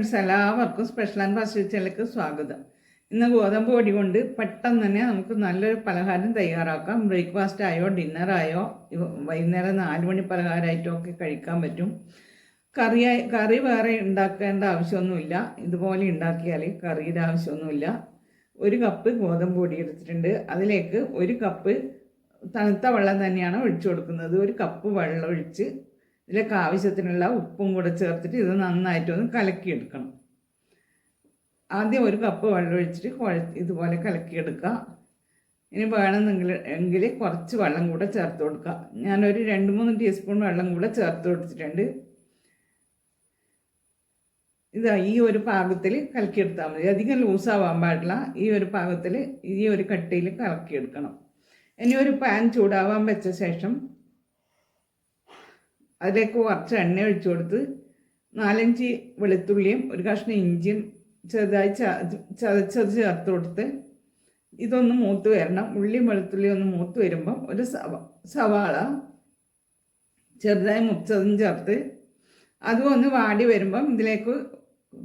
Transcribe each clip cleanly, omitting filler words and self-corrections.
Friends, എല്ലാവർക്കും special and fast കിച്ചണിലേക്ക് സ്വാഗതം. ഇന്ന് ഗോതമ്പ് പൊടി കൊണ്ട് പെട്ടെന്ന് തന്നെ നമുക്ക് നല്ലൊരു പലഹാരം തയ്യാറാക്കാം. ബ്രേക്ക്ഫാസ്റ്റ് ആയോ ഡിന്നറായോ വൈകുന്നേരം 4 മണി പലഹാരമായിട്ടോ ഒക്കെ കഴിക്കാൻ പറ്റും. കറി വേറെ ഉണ്ടാക്കേണ്ട ആവശ്യമൊന്നുമില്ല. ഇതുപോലെ ഉണ്ടാക്കിയാൽ കറിയുടെ ആവശ്യമൊന്നുമില്ല. 1 കപ്പ് ഗോതമ്പ് പൊടി എടുത്തിട്ടുണ്ട്. അതിലേക്ക് 1 കപ്പ് തണുത്ത വെള്ളം തന്നെയാണ് ഒഴിച്ചു കൊടുക്കുന്നത്. 1 കപ്പ് വെള്ളം ഒഴിച്ച് ഇതിലേക്ക് ആവശ്യത്തിനുള്ള ഉപ്പും കൂടെ ചേർത്തിട്ട് ഇത് നന്നായിട്ടൊന്ന് കലക്കിയെടുക്കണം. ആദ്യം 1 കപ്പ് വെള്ളം ഒഴിച്ചിട്ട് ഇതുപോലെ കലക്കിയെടുക്കുക. ഇനി വേണമെന്നെങ്കിൽ കുറച്ച് വെള്ളം കൂടെ ചേർത്ത് കൊടുക്കുക. ഞാനൊരു 2-3 ടീസ്പൂൺ വെള്ളം കൂടെ ചേർത്ത് കൊടുത്തിട്ടുണ്ട്. ഇതാ ഈ ഒരു പാകത്തിൽ കലക്കിയെടുത്താൽ മതി. അധികം ലൂസാവാൻ പാടില്ല. ഈ ഒരു പാകത്തിൽ ഈ ഒരു കട്ടിയിൽ കലക്കിയെടുക്കണം. ഇനി ഒരു പാൻ ചൂടാവാൻ വെച്ച ശേഷം അതിലേക്ക് കുറച്ച് എണ്ണ ഒഴിച്ചു കൊടുത്ത് 4-5 വെളുത്തുള്ളിയും 1 കഷ്ണം ഇഞ്ചിയും ചെറുതായി ചതച്ചത് ചേർത്ത് കൊടുത്ത് ഇതൊന്ന് മൂത്ത് വരണം. ഉള്ളിയും വെളുത്തുള്ളിയും ഒന്ന് മൂത്ത് വരുമ്പം ഒരു സവാള ചെറുതായി മുറിച്ചതും ചേർത്ത് അതും ഒന്ന് വാടി വരുമ്പം ഇതിലേക്ക്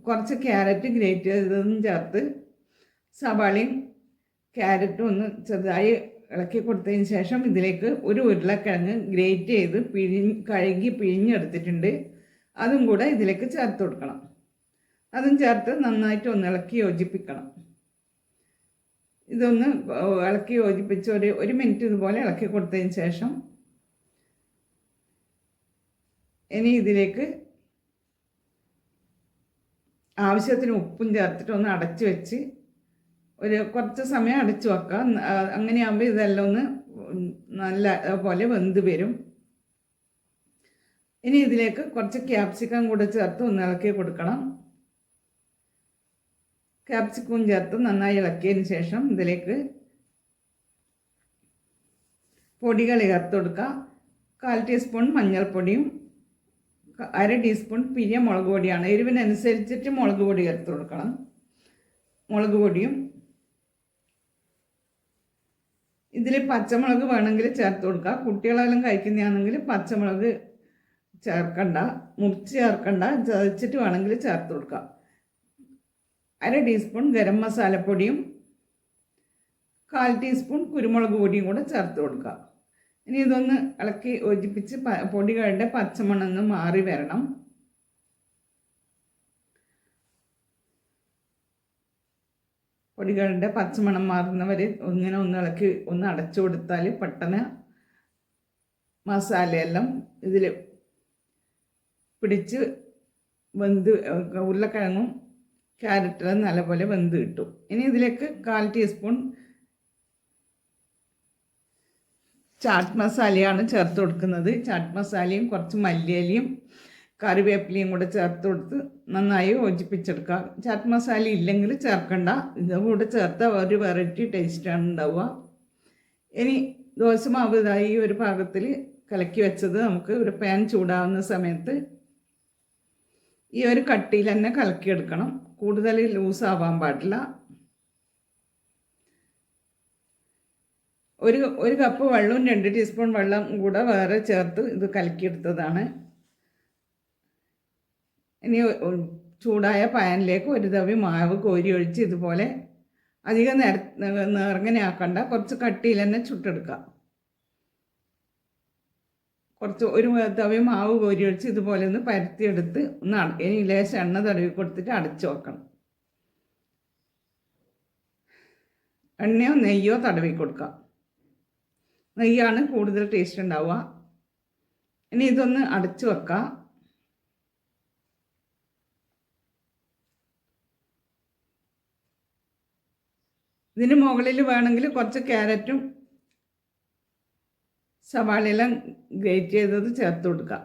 കുറച്ച് ക്യാരറ്റ് ഗ്രേറ്റ് ചെയ്തതും ചേർത്ത് സവാളയും ക്യാരറ്റും ഒന്ന് ചെറുതായി ഇളക്കി കൊടുത്തതിന് ശേഷം ഇതിലേക്ക് 1 ഉരുളക്കിഴങ്ങ് ഗ്രേറ്റ് ചെയ്ത് കഴുകി പിഴിഞ്ഞെടുത്തിട്ടുണ്ട്. അതും കൂടെ ഇതിലേക്ക് ചേർത്ത് കൊടുക്കണം. അതും ചേർത്ത് നന്നായിട്ട് ഒന്ന് ഇളക്കി യോജിപ്പിക്കണം. ഇതൊന്ന് ഇളക്കി യോജിപ്പിച്ച് ഒരു മിനിറ്റ് ഇതുപോലെ ഇളക്കി കൊടുത്തതിന് ശേഷം ഇനി ഇതിലേക്ക് ആവശ്യത്തിന് ഉപ്പും ചേർത്തിട്ട് ഒന്ന് അടച്ചു വെച്ച് കുറച്ച് സമയം അടച്ചു വെക്കാം. അങ്ങനെയാകുമ്പോൾ ഇതെല്ലാം ഒന്ന് നല്ല പോലെ വെന്ത് വരും. ഇനി ഇതിലേക്ക് കുറച്ച് ക്യാപ്സിക്കം കൂടെ ചേർത്ത് ഒന്ന് ഇളക്കി കൊടുക്കണം. ക്യാപ്സിക്കം ചേർത്ത് നന്നായി ഇളക്കിയതിന് ശേഷം ഇതിലേക്ക് പൊടികൾ ചേർത്ത് കൊടുക്കുക. 1/4 ടീസ്പൂൺ മഞ്ഞൾപ്പൊടിയും 1/2 ടീസ്പൂൺ പിരിയ മുളക് പൊടിയാണ്. എരിവിനനുസരിച്ചിട്ട് മുളക് പൊടി ചേർത്ത് കൊടുക്കണം. മുളക് പൊടിയും ഇതിൽ പച്ചമുളക് വേണമെങ്കിൽ ചേർത്ത് കൊടുക്കുക. കുട്ടികളെല്ലാം കഴിക്കുന്നതാണെങ്കിൽ പച്ചമുളക് ചേർക്കണ്ട, മുറിച്ച് ചേർക്കണ്ട, ചതച്ചിട്ട് വേണമെങ്കിൽ ചേർത്ത് കൊടുക്കുക. 1/2 ടീസ്പൂൺ ഗരം മസാലപ്പൊടിയും 1/4 ടീസ്പൂൺ കുരുമുളക് പൊടിയും കൂടെ ചേർത്ത് കൊടുക്കുക. ഇനി ഇതൊന്ന് ഇളക്കി യോജിപ്പിച്ച് പൊടികളുടെ പച്ചമണം മാറി വരണം. പൊടികളുടെ പച്ചമണം മാറുന്നവരെ ഇങ്ങനെ ഒന്ന് ഇളക്കി ഒന്ന് അടച്ചു കൊടുത്താൽ പെട്ടെന്ന് മസാലയെല്ലാം ഇതിൽ പിടിച്ച് വെന്ത് ഉരുളക്കിഴങ്ങും ക്യാരറ്റെല്ലാം നല്ലപോലെ വെന്ത് കിട്ടും. ഇനി ഇതിലേക്ക് 1/4 ടീസ്പൂൺ ചാറ്റ് മസാലയാണ് ചേർത്ത് കൊടുക്കുന്നത്. ചാറ്റ് മസാലയും കുറച്ച് മല്ലിയിലയും കറിവേപ്പിലയും കൂടെ ചേർത്ത് കൊടുത്ത് നന്നായി യോജിപ്പിച്ചെടുക്കുക. ചാറ്റ് മസാല ഇല്ലെങ്കിൽ ചേർക്കണ്ട, ഇതുകൂടെ ചേർത്താൽ ഒരു വെറൈറ്റി ടേസ്റ്റാണ് ഉണ്ടാവുക. ഇനി ദോശമാവ് ഇതായി ഒരു പാകത്തിൽ കലക്കി വെച്ചത് നമുക്ക് ഒരു പാൻ ചൂടാവുന്ന സമയത്ത് ഈ ഒരു കട്ടിയിൽ തന്നെ കലക്കിയെടുക്കണം. കൂടുതൽ ലൂസാവാൻ പാടില്ല. ഒരു കപ്പ് വെള്ളവും 2 ടീസ്പൂൺ വെള്ളം കൂടെ വേറെ ചേർത്ത് ഇത് കലക്കിയെടുത്തതാണ്. ഇനി ചൂടായ പാനിലേക്ക് 1 തവി മാവ് കോരി ഒഴിച്ച് ഇതുപോലെ അധികം നേർങ്ങനെ ആക്കണ്ട, കുറച്ച് കട്ടിയിൽ തന്നെ ചുട്ടെടുക്കുക. കുറച്ച് 1 തവി മാവ് കോരി ഒഴിച്ച് ഇതുപോലെ ഒന്ന് പരത്തിയെടുത്ത് ഇനി ലേശം എണ്ണ തടവി കൊടുത്തിട്ട് അടച്ചു വെക്കണം. എണ്ണയോ നെയ്യോ തടവി കൊടുക്കുക. നെയ്യാണ് കൂടുതൽ ടേസ്റ്റ് ഉണ്ടാവുക. ഇനി ഇതൊന്ന് അടച്ചു വെക്കുക. ഇതിന് മുകളിൽ വേണമെങ്കിൽ കുറച്ച് ക്യാരറ്റും സവാളയെല്ലാം ഗ്രേറ്റ് ചെയ്തത് ചേർത്ത് കൊടുക്കുക.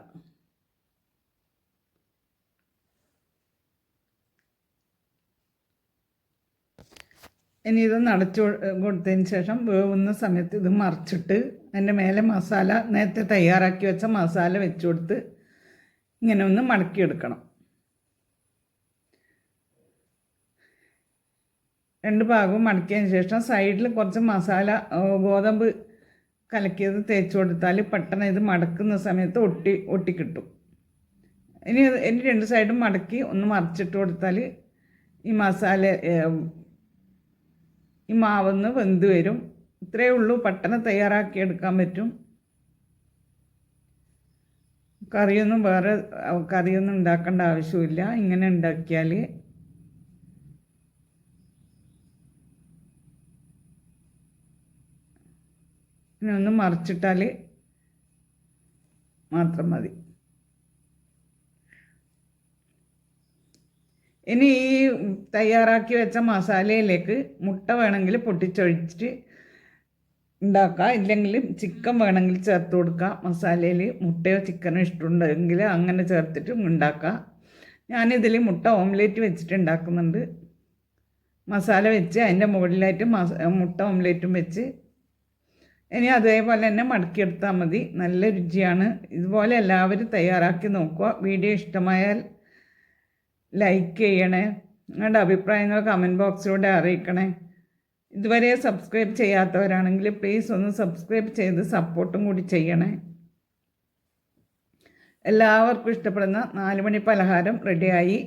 ഇനി ഇതൊന്ന് അടച്ചു കൊടുത്തതിന് ശേഷം വേവുന്ന സമയത്ത് ഇത് മറിച്ചിട്ട് അതിൻ്റെ മേലെ മസാല നേരത്തെ തയ്യാറാക്കി വെച്ച മസാല വെച്ച് കൊടുത്ത് ഇങ്ങനെ ഒന്ന് മടക്കിയെടുക്കണം. 2 ഭാഗവും മടക്കിയതിന് ശേഷം സൈഡിൽ കുറച്ച് മസാല ഗോതമ്പ് കലക്കിയത് തേച്ച് കൊടുത്താൽ പെട്ടെന്ന് ഇത് മടക്കുന്ന സമയത്ത് ഒട്ടി കിട്ടും. ഇനി രണ്ട് സൈഡും മടക്കി ഒന്ന് മറിച്ചിട്ട് കൊടുത്താൽ ഈ മസാല ഈ മാവൊന്ന് വെന്ത് വരും. ഇത്രയേ ഉള്ളൂ, പെട്ടെന്ന് തയ്യാറാക്കി എടുക്കാൻ പറ്റും. കറിയൊന്നും ഉണ്ടാക്കേണ്ട ആവശ്യമില്ല. ഇങ്ങനെ ഉണ്ടാക്കിയാൽ ഇനി ഒന്ന് മറിച്ചിട്ടാൽ മാത്രം മതി. ഇനി ഈ തയ്യാറാക്കി വെച്ച മസാലയിലേക്ക് മുട്ട വേണമെങ്കിൽ പൊട്ടിച്ചൊഴിച്ചിട്ട് ഉണ്ടാക്കുക, ഇല്ലെങ്കിൽ ചിക്കൻ വേണമെങ്കിൽ ചേർത്ത് കൊടുക്കുക. മസാലയിൽ മുട്ടയോ ചിക്കനോ ഇഷ്ടമുണ്ടെങ്കിൽ അങ്ങനെ ചേർത്തിട്ട് ഉണ്ടാക്കുക. ഞാനിതിൽ മുട്ട ഓംലേറ്റ് വെച്ചിട്ട് ഉണ്ടാക്കുന്നുണ്ട്. മസാല വെച്ച് അതിൻ്റെ മുകളിലായിട്ട് മുട്ട ഓംലേറ്റും വെച്ച് ഇനി അതേപോലെ തന്നെ മടക്കിയെടുത്താൽ മതി. നല്ല രുചിയാണ്. ഇതുപോലെ എല്ലാവരും തയ്യാറാക്കി നോക്കുക. വീഡിയോ ഇഷ്ടമായാൽ ലൈക്ക് ചെയ്യണേ. നിങ്ങളുടെ അഭിപ്രായങ്ങൾ കമൻറ്റ് ബോക്സിലൂടെ അറിയിക്കണേ. ഇതുവരെ സബ്സ്ക്രൈബ് ചെയ്യാത്തവരാണെങ്കിൽ പ്ലീസ് ഒന്ന് സബ്സ്ക്രൈബ് ചെയ്ത് സപ്പോർട്ടും കൂടി ചെയ്യണേ. എല്ലാവർക്കും ഇഷ്ടപ്പെടുന്ന 4 മണി പലഹാരം റെഡിയായി.